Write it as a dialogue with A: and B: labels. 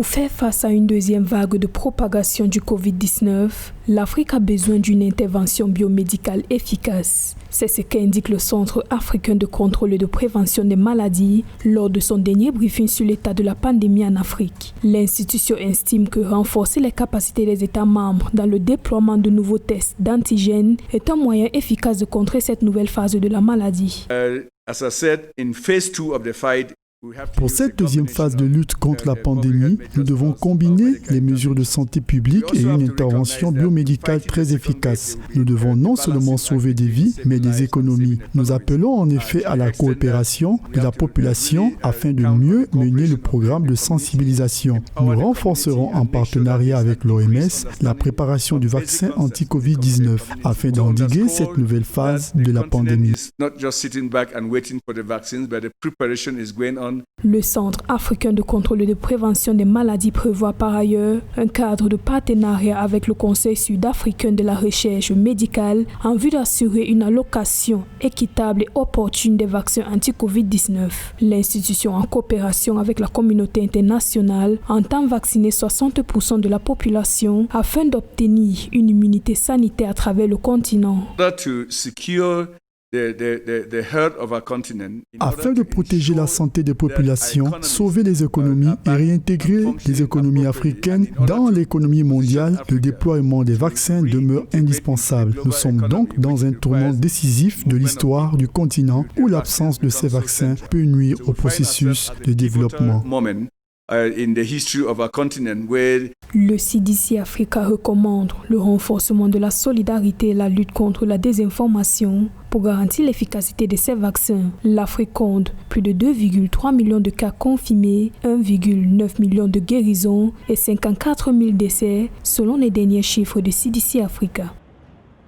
A: Pour faire face à une deuxième vague de propagation du Covid-19, l'Afrique a besoin d'une intervention biomédicale efficace. C'est ce qu'indique le Centre africain de contrôle et de prévention des maladies lors de son dernier briefing sur l'état de la pandémie en Afrique. L'institution estime que renforcer les capacités des États membres dans le déploiement de nouveaux tests d'antigènes est un moyen efficace de contrer cette nouvelle phase de la maladie.
B: Pour cette deuxième phase de lutte contre la pandémie, nous devons combiner les mesures de santé publique et une intervention biomédicale très efficace. Nous devons non seulement sauver des vies, mais des économies. Nous appelons en effet à la coopération de la population afin de mieux mener le programme de sensibilisation. Nous renforcerons en partenariat avec l'OMS la préparation du vaccin anti-Covid-19 afin d'endiguer cette nouvelle phase de la pandémie.
A: Le Centre africain de contrôle et de prévention des maladies prévoit par ailleurs un cadre de partenariat avec le Conseil sud-africain de la recherche médicale en vue d'assurer une allocation équitable et opportune des vaccins anti-Covid-19. L'institution, en coopération avec la communauté internationale, entend vacciner 60% de la population afin d'obtenir une immunité sanitaire à travers le continent.
B: Afin de protéger la santé des populations, sauver les économies et réintégrer les économies africaines dans l'économie mondiale, le déploiement des vaccins demeure indispensable. Nous sommes donc dans un tournant décisif de l'histoire du continent où l'absence de ces vaccins peut nuire au processus de développement.
A: Le CDC Africa recommande le renforcement de la solidarité et la lutte contre la désinformation pour garantir l'efficacité de ces vaccins. L'Afrique compte plus de 2,3 millions de cas confirmés, 1,9 million de guérisons et 54 000 décès selon les derniers chiffres de CDC Africa.